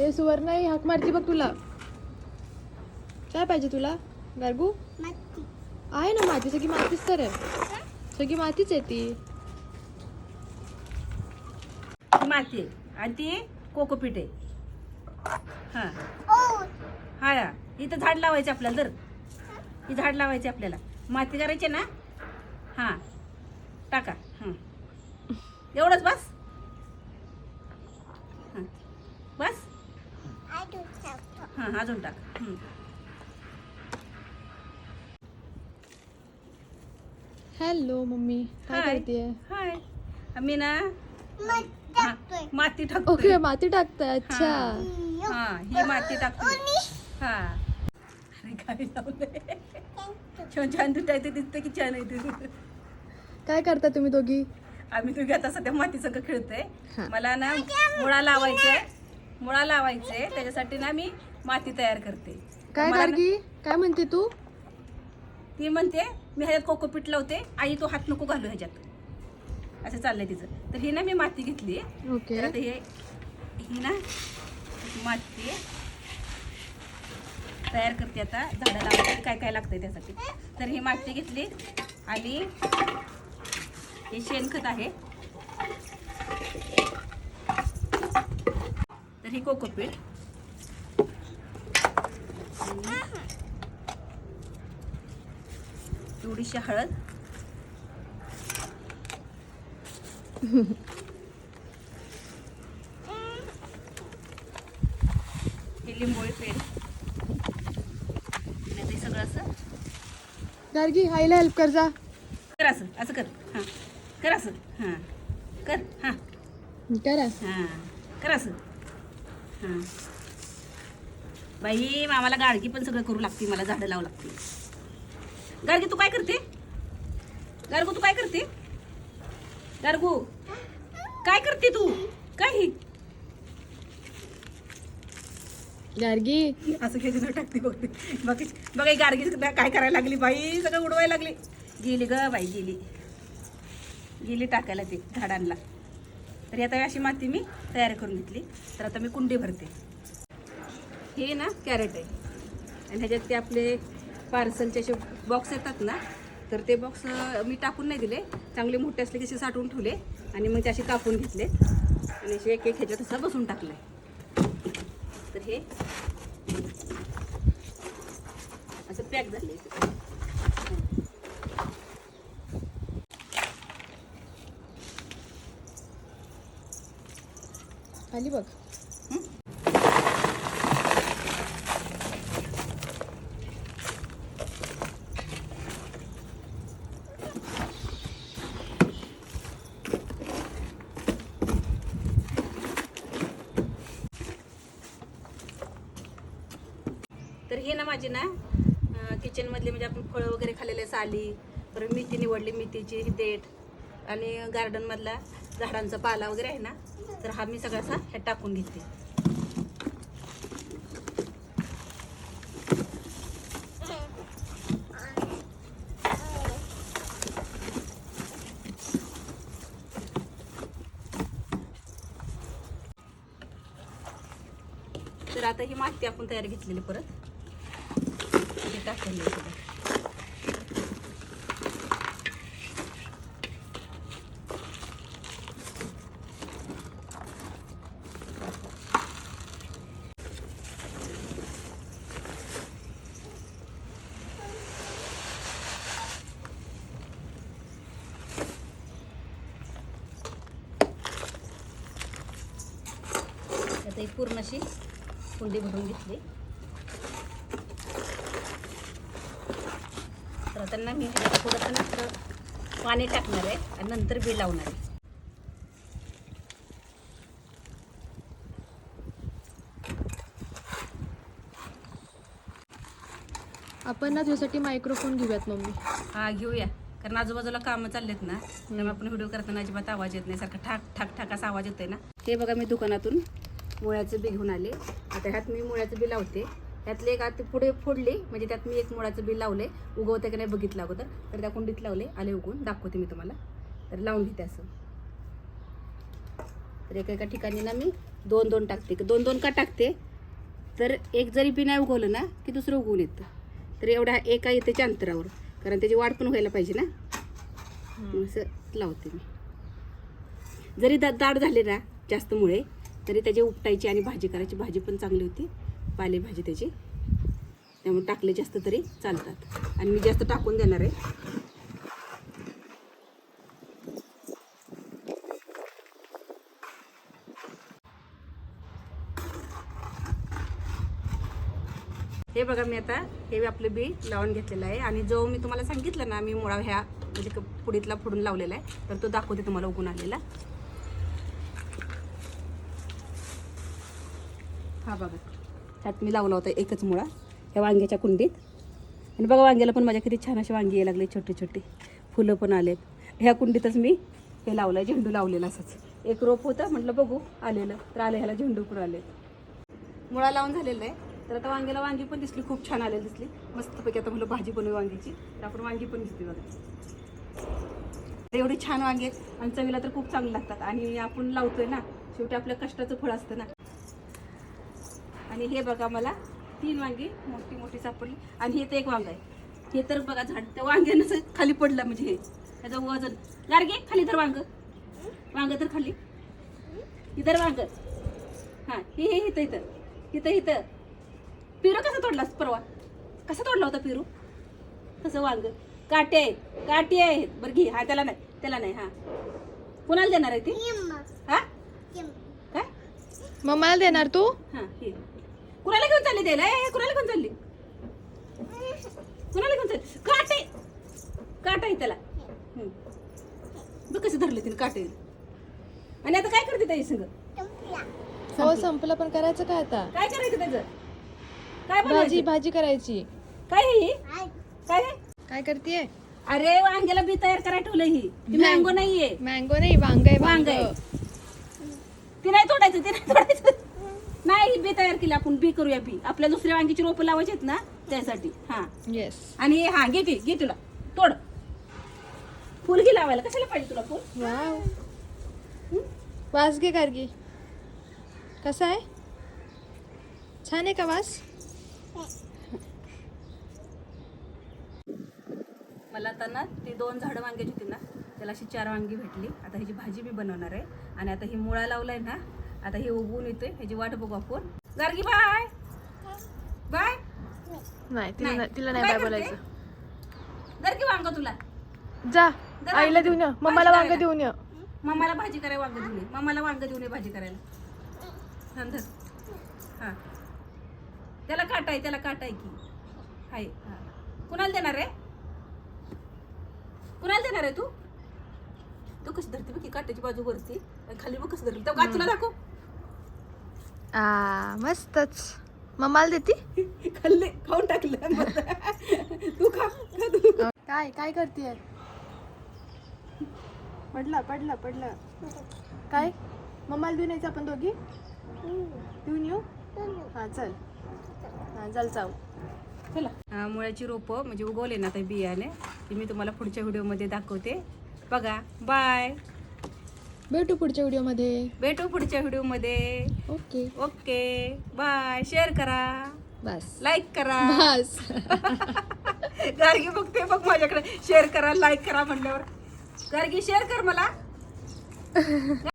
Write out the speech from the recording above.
ए सुवर्णा हाक मारती बघ तुला. काय पाहिजे तुला गार्गू? आहे ना माती, सगळी मातीच तर आहे, सगळी मातीच आहे ती. माती आणि ती कोकोपीट आहे. हा हा इथं झाड लावायचे आपल्याला. जर ही झाड लावायचे आपल्याला, माती करायची ना. हा टाका. एवढंच बस. बस. हां अजून टाक. हॅलो मम्मी, काय करतेय? हाय मी ना माती टाकतो. ओके माती टाकताय. अच्छा हा ही माती टाकतो. हा अरे काय लावलंय. छान छान तुटायचं दिसतं की छान आहे ते. काय करता तुम्ही दोघी? आम्ही तुम्ही आता सध्या माती सगळं खेळतोय. हा. मला ना मुळा लावायचंय त्याच्यासाठी ना मी माती तयार करते. काय गार्गी काय म्हणते तू? ती म्हणते मी ह्याच्यात कोकोपीट लावते, आई तो हात नको घालू ह्याच्यात, असं चाललंय तिचं. तर ही ना मी माती घेतली. ओके. तर आता ही ना माती तयार करते. आता झाडं लावायसाठी काय काय लागतंय त्यासाठी. तर ही माती घेतली आणि हे शेणखत आहे. तर ही कोकोपीट, थोडीशी हळद, हे लिंबोळी पेंड, ते सगळं असं. गार्गी आईला हेल्प कर जा. कर असं असं कर. हां कर असं. हां कर. हां करा. हां कर असं. हां बाई मामाला गाडगी पण सगळं करू लागते, मला झाडं लावू लागते. गार्गी तू काय करते? गार्गू तू काय करते? गार्गू काय करते तू? काय गार्गी असं खेचून टाकते बघते. बाकी बघा गार्गी काय करायला लागली बाई, सगळं उडवायला लागली. गेली ग बाई, गेली टाकायला ते झाडांना. तरी आता अशी माती मी तयार करून घेतली. तर आता मी कुंडी भरते. हे ना कॅरेट आहे आणि ह्याच्यात ते आपले पार्सलचे असे बॉक्स येतात ना, तर ते बॉक्स मी टाकून नाही दिले, चांगले मोठे असले की असे साठवून ठेवले आणि मग ते असे कापून घेतले आणि असे एक एक ह्याच्यात असं बसून टाकलं. तर हे असं पॅक झाले. खाली बघ. तर हे ना माझी ना किचनमधले म्हणजे आपण फळं वगैरे खाल्लेले साली, परत मेथी निवडली, मेथीची देठ आणि गार्डनमधला झाडांचा पाला वगैरे आहे ना, तर हा मी सगळा असा ह्यात टाकून घेते. तर आता ही माती आपण तयार घेतलेली परत हे टाकून द्यायचं. आता एक पूर्ण अशी कुंडी भरून घेतली. तर त्यांना मी थोडंसं नंतर पाणी टाकणार आहे आणि नंतर बी लावणार आहे. आपण ना तुझ्यासाठी मायक्रोफोन घेऊयात मम्मी. हा घेऊया, कारण आजूबाजूला कामं चाललेत ना, त्यामुळे आपण व्हिडिओ करताना अजिबात आवाज येत नाही, सारखं ठाक ठाक ठाक असा आवाज येतोय ना. हे बघा मी दुकानातून मुळ्याचं बी घेऊन आले. आता ह्यात मी मुळ्याचं बी लावते. त्यातले एक आता पुढे फोडली, म्हणजे त्यात मी एक मुळाचं बी लावले. उगवते की नाही बघितलं अगोदर, तर त्या कुंडीत लावले, आले उगवून, दाखवते मी तुम्हाला. तर लावून घेते असं. तर एका एका ठिकाणी ना मी 2-2 टाकते. 2-2 का टाकते तर एक जरी बी नाही उगवलं ना की दुसरं उगवून येतं. तर एवढ्या एका येतेच्या अंतरावर, कारण त्याची वाढ पण व्हायला पाहिजे ना. असं लावते मी. जरी दाट झाले ना जास्त मुळे तरी त्याची उपटायची आणि भाजी करायची. भाजी पण चांगली होती, पालेभाजी त्याची. त्यामुळे टाकले जास्त तरी चालतात. आणि मी जास्त टाकून देणार आहे. हे बघा मी आता हे आपलं बी लावून घेतलेलं आहे. आणि जो मी तुम्हाला सांगितलं ना मी मुळा ह्या म्हणजे पुडीतला फोडून लावलेला आहे, तर तो दाखवते तुम्हाला उगून आलेला. हा बघा, ह्यात मी लावला होता एकच मुळा ह्या वांग्याच्या कुंडीत. आणि बघा वांग्याला पण माझ्या किती छान असे वांगी यायला लागले, छोटे छोटे फुलं पण आलेत. ह्या कुंडीतच मी हे लावलं, झेंडू लावलेला असंच. एक रोप होतं, म्हटलं बघू आलेलं, तर आलं. ह्याला झेंडू पण आले. मुळा लावून झालेला आहे. तर आता वांग्याला वांगी पण दिसली, खूप छान आलेली दिसली मस्तपैकी. आता म्हटलं भाजी बनवू वांग्याची, तर आपण वांगी पण दिसते बघा. एवढी छान वांगे आहेत आणि चवीला तर खूप चांगली लागतात. आणि आपण लावतोय ना, शेवटी आपल्या कष्टाचं फळ असतं ना. आणि हे बघा मला 3 वांगी मोठी मोठी सापडली. आणि हे तर एक वांग आहे. हे तर बघा झाड त्या वांग्यानं खाली पडलं, म्हणजे हे त्याचं वजन. गारगे खाली तर वांग, वांग तर खाली इतर वांग. हां हे इथं इथं इथं इथं. पिरू कसा तोडलास परवा? कसा तोडला होता पिरू? तसं वांग. काटे आहेत, काटे आहेत. बरं घे. हा त्याला नाही, त्याला नाही. हा कुणाला देणार आहे ती? हा काय मग मला देणार तू? हा हे कुणाला घेऊन चालली द्यायला? कुणाला घेऊन चालली? कुणाला घेऊन चालली? काटे, काटा आहे त्याला. बघ कसं धरले तिने काटे. आणि आता काय करते ताई संग? हो संपलं, पण करायचं काय आता? काय करायचं त्याचं? काय भाजी बनवायची? भाजी करायची. काय आहे ही? काय आहे? काय करतेय? अरे वांग्याला बी तयार करायला ठेवलं. ही मँगो नाहीये, मँगो नाही, वांग आहे. वांग आहे. ती नाही तोडायचं, ती नाही तोडायचं. नाही, बी तयार केली आपण. बी करूया बी. आपल्या दुसऱ्या वांगीची रोपं लावायची आहेत ना त्यासाठी. हा येस. आणि हा घे की, घे तुला तोड. फुल घे लावायला. कशाला पाहिजे तुला फुल? वाव, वास घे गार्गी. कसा आहे? छान आहे का वास? मला आता ना ती 2 झाडं वांग्याची होती ना, त्याला अशी 4 वांगी भेटली. आता ह्याची भाजी मी बनवणार आहे. आणि आता ही मुळा लावलाय ना, आता हे उगवून येतोय, ह्याची वाट बघू आपण. Gargi bye bye. नाही, तिला नाही. तिला नाही काय बाय करते? बोलायचं. गार्गी वांग तुला जा जरा आईला देऊन ये, मम्माला वांग देऊन ये. मम्माला भाजी करायला वांग देऊन ये. मम्माला वांग देऊन ये भाजी करायला. धर. हा त्याला काटा आहे, त्याला काटा आहे की हाय. हा कुणाला देणार आहे? कुणाला देणार आहे तू? तो कशी धरते बघ की, काट्याची बाजू वरती आणि खाली बघ कसं धरली. तेव्हा तुला दाखव. मस्तच. मम्माला देती? खाल्ले, खाऊन टाकलं. तू खा तू. काय काय करतेय? पडला पडला पडला. काय मम्माला देऊन यायचं आपण दोघी? देऊन येऊ? हा चल. हा चल चाव. चला. मुळ्याची रोपं म्हणजे उगवले ना त्या बियाणे, ती मी तुम्हाला पुढच्या व्हिडिओमध्ये दाखवते. बघा. बाय. भेटू पुढच्या व्हिडिओमध्ये. भेटू पुढच्या व्हिडिओमध्ये. Okay okay bye. शेअर करा, बस लाईक करा. बस. गार्गी बघते बघ माझ्याकडे. शेअर करा, लाईक करा म्हणल्यावर. गार्गी शेअर कर मला.